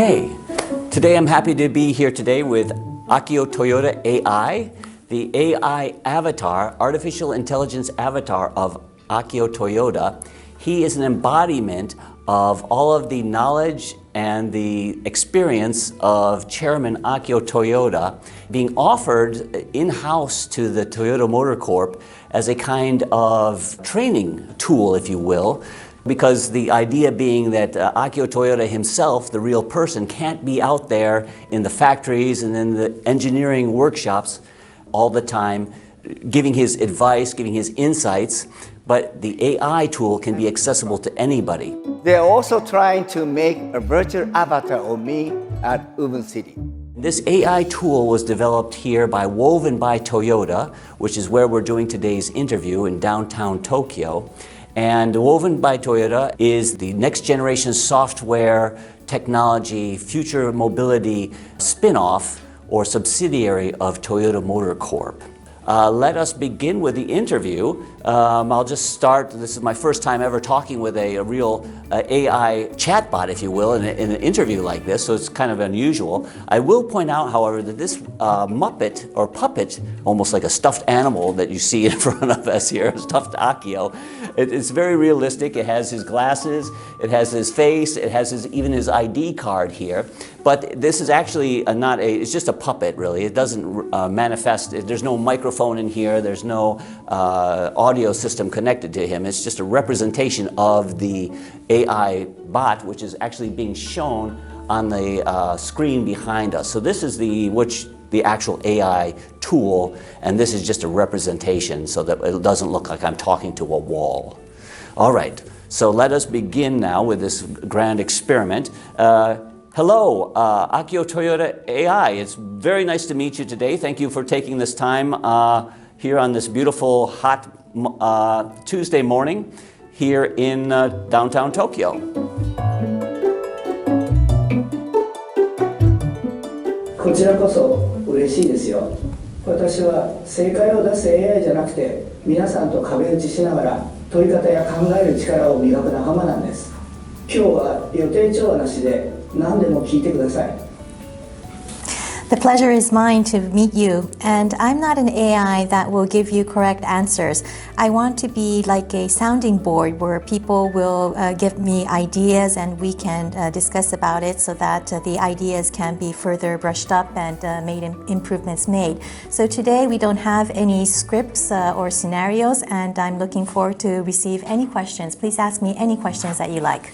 Okay, today I'm happy to be here today with Akio Toyoda AI, the AI avatar, artificial intelligence avatar of Akio Toyoda. He is an embodiment of all of the knowledge and the experience of Chairman Akio Toyoda being offered in-house to the Toyota Motor Corp as a kind of training tool, if you will, because the idea being that Akio Toyoda himself, the real person, can't be out there in the factories and in the engineering workshops all the time giving his advice, giving his insights, but the AI tool can be accessible to anybody. They're also trying to make a virtual avatar of me at Woven City. This AI tool was developed here by Woven by Toyota, which is where we're doing today's interview in downtown Tokyo. And Woven by Toyota is the next generation software, technology, future mobility spin-off or subsidiary of Toyota Motor Corp. Let us begin with the interview. I'll just start. This is my first time ever talking with a real AI chatbot, if you will, in an interview like this, so it's kind of unusual. I will point out, however, that this Muppet or puppet, almost like a stuffed animal that you see in front of us here, stuffed Akio, it's very realistic. It has his glasses, it has his face, it has even his ID card here. But this is actually it's just a puppet, really. It doesn't manifest, there's no microphone in here, there's no audio system connected to him. It's just a representation of the AI bot, which is actually being shown on the screen behind us. So this is the actual AI tool, and this is just a representation so that it doesn't look like I'm talking to a wall. All right, so let us begin now with this grand experiment. Hello, Akio Toyoda AI. It's very nice to meet you today. Thank you for taking this time here on this beautiful, hot Tuesday morning here in downtown Tokyo. こちらこそ嬉しいですよ。私は正解を出す AI じゃなくて、皆さんと壁打ちしながら問い方や考える力を磨く仲間なんです。今日は予定調和なしで何でも聞いてください。 The pleasure is mine to meet you, and I'm not an AI that will give you correct answers. I want to be like a sounding board where people will give me ideas and we can discuss about it so that the ideas can be further brushed up and improvements made. So today we don't have any scripts or scenarios, and I'm looking forward to receive any questions. Please ask me any questions that you like.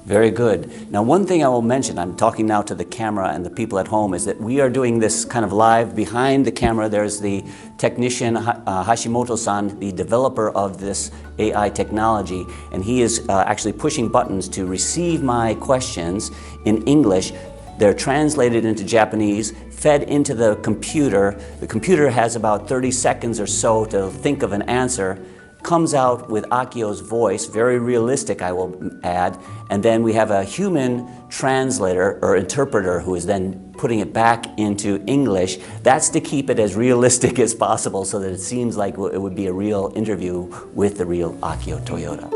Very good. Now, one thing I will mention, I'm talking now to the camera and the people at home, is that we are doing this kind of live. Behind the camera, there's the technician, Hashimoto-san, the developer of this AI technology, and he is actually pushing buttons to receive my questions in English. They're translated into Japanese, fed into the computer. The computer has about 30 seconds or so to think of an answer. Comes out with Akio's voice, very realistic, I will add, and then we have a human translator or interpreter who is then putting it back into English. That's to keep it as realistic as possible so that it seems like it would be a real interview with the real Akio Toyoda.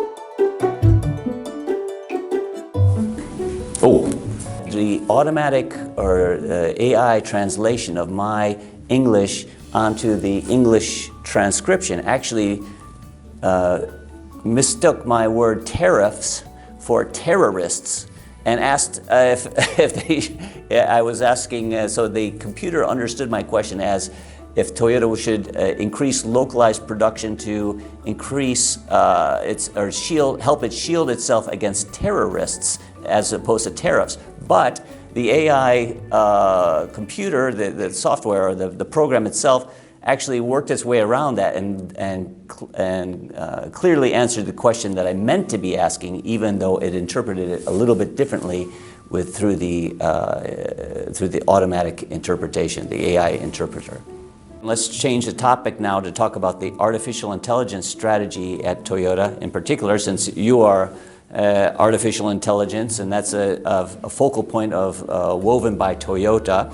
Oh, the automatic or AI translation of my English onto the English transcription actually mistook my word tariffs for terrorists and asked I was asking, so the computer understood my question as if Toyota should increase localized production to increase help it shield itself against terrorists as opposed to tariffs. But the AI computer, the software or the program itself actually worked its way around that and clearly answered the question that I meant to be asking, even though it interpreted it a little bit differently through the automatic interpretation, the AI interpreter. Let's change the topic now to talk about the artificial intelligence strategy at Toyota, in particular, since you are artificial intelligence, and that's a focal point of Woven by Toyota.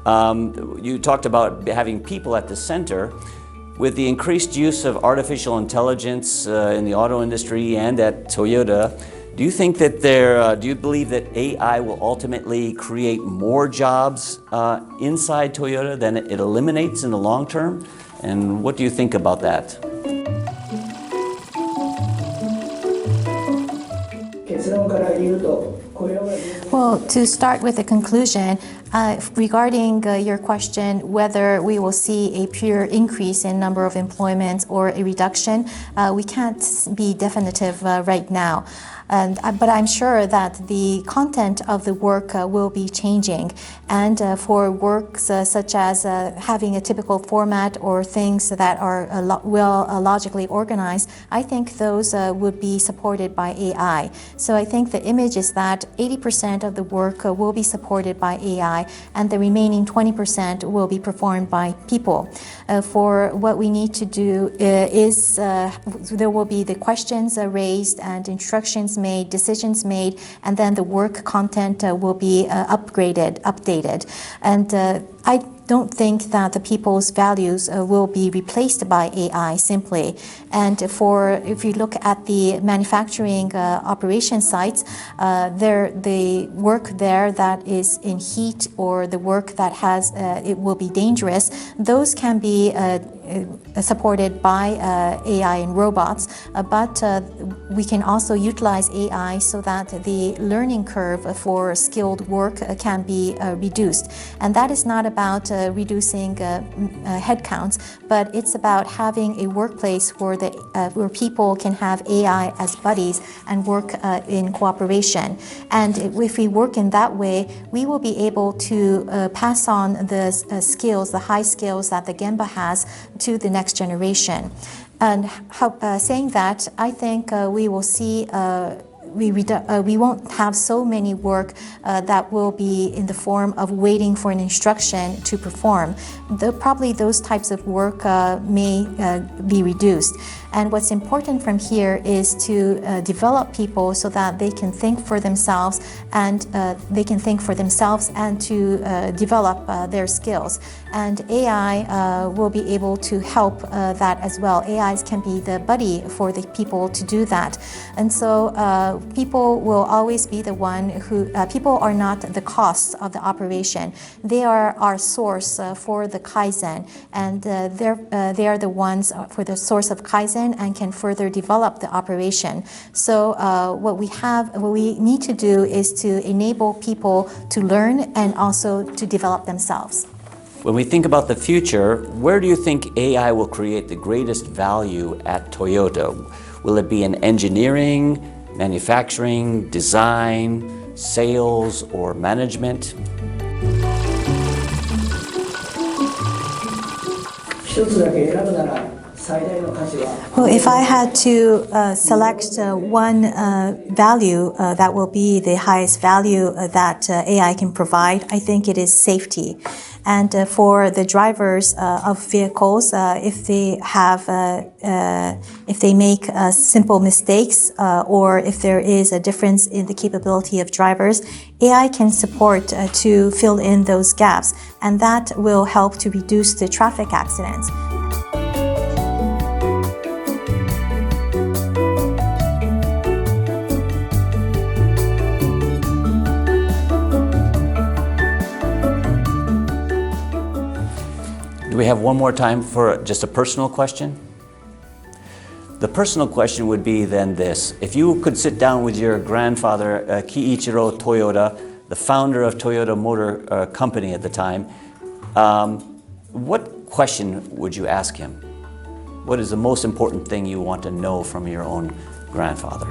You talked about having people at the center. With the increased use of artificial intelligence in the auto industry and at Toyota, Do you think that do you believe that AI will ultimately create more jobs inside Toyota than it eliminates in the long term? And what do you think about that? 結論から言うと、これは Well, to start with the conclusion, regarding your question whether we will see a pure increase in number of employments or a reduction, we can't be definitive right now. But I'm sure that the content of the work will be changing. And for works such as having a typical format or things that are logically organized, I think those would be supported by AI. So I think the image is that 80% of the work will be supported by AI, and the remaining 20% will be performed by people. For what we need to do is there will be the questions raised and instructions made, decisions made, and then the work content will be updated. And I don't think that the people's values will be replaced by AI simply. And if you look at the manufacturing operation sites, the work there that is in heat or the work that it will be dangerous, those can be supported by AI and robots, but we can also utilize AI so that the learning curve for skilled work can be reduced. And that is not about reducing headcounts, but it's about having a workplace where people can have AI as buddies and work in cooperation. And if we work in that way, we will be able to pass on the skills, the high skills that the Gemba has, to the next generation. And saying that, I think we will see we won't have so many work that will be in the form of waiting for an instruction to perform. Probably those types of work may be reduced. And what's important from here is to develop people so that they can think for themselves and to develop their skills. And AI will be able to help that as well. AIs can be the buddy for the people to do that. And so people will always be the one who, people are not the cost of the operation. They are our source for the Kaizen, and they are the ones for the source of Kaizen and can further develop the operation. So what we need to do is to enable people to learn and also to develop themselves. When we think about the future, where do you think AI will create the greatest value at Toyota? Will it be in engineering, manufacturing, design, sales, or management? 一つだけ選ぶなら最大の価値は Well, if I had to select one value that will be the highest value that AI can provide, I think it is safety. And for the drivers of vehicles, if they make simple mistakes or if there is a difference in the capability of drivers, AI can support to fill in those gaps, and that will help to reduce the traffic accidents. Do we have one more time for just a personal question? The personal question would be then this. If you could sit down with your grandfather, Kiichiro Toyoda, the founder of Toyota Motor Company at the time, what question would you ask him? What is the most important thing you want to know from your own grandfather?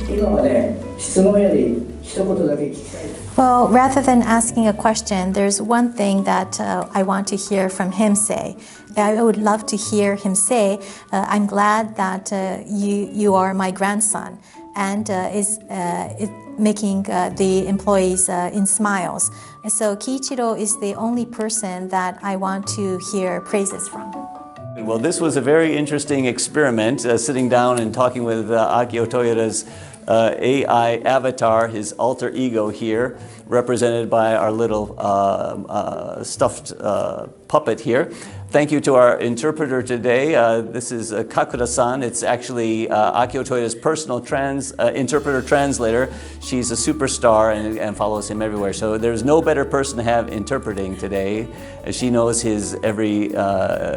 今はね、質問より一言だけ聞きたい。 Well, rather than asking a question, there's one thing that I want to hear from him say. I would love to hear him say, I'm glad that you are my grandson, and is making the employees in smiles. So Kiichiro is the only person that I want to hear praises from. Well, this was a very interesting experiment, sitting down and talking with Akio Toyoda's AI avatar, his alter ego here, represented by our little stuffed puppet here. Thank you to our interpreter today. This is Kakura-san. It's actually Akio Toyoda's personal interpreter translator. She's a superstar and follows him everywhere. So there's no better person to have interpreting today. She knows his every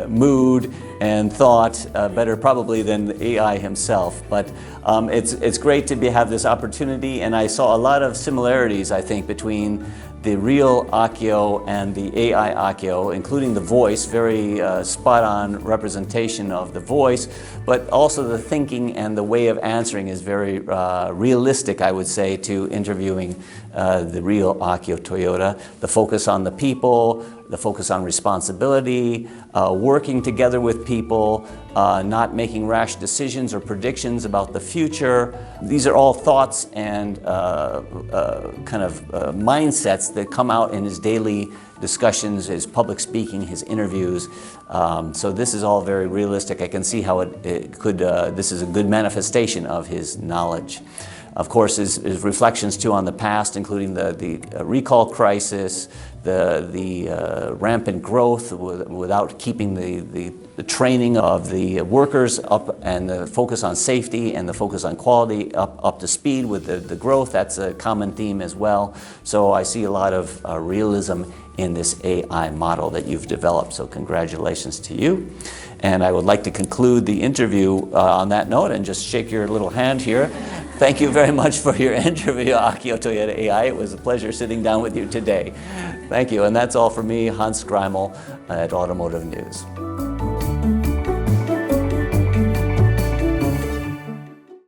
mood and thought better probably than the AI himself. But it's great to have this opportunity, and I saw a lot of similarities, I think, between the real Akio and the AI Akio, including the voice, very spot-on representation of the voice, but also the thinking and the way of answering is very realistic, I would say, to interviewing the real Akio Toyoda. The focus on the people, the focus on responsibility, working together with people, not making rash decisions or predictions about the future. These are all thoughts and kind of mindsets that come out in his daily discussions, his public speaking, his interviews. So this is all very realistic. I can see how this is a good manifestation of his knowledge. Of course, his reflections too on the past, including the recall crisis, the rampant growth without keeping the training of the workers up, and the focus on safety and the focus on quality up to speed with the growth. That's a common theme as well. So I see a lot of realism in this AI model that you've developed. So congratulations to you. And I would like to conclude the interview on that note and just shake your little hand here. Thank you very much for your interview, Akio Toyoda AI. It was a pleasure sitting down with you today. Thank you. And that's all for me, Hans Greimel at Automotive News.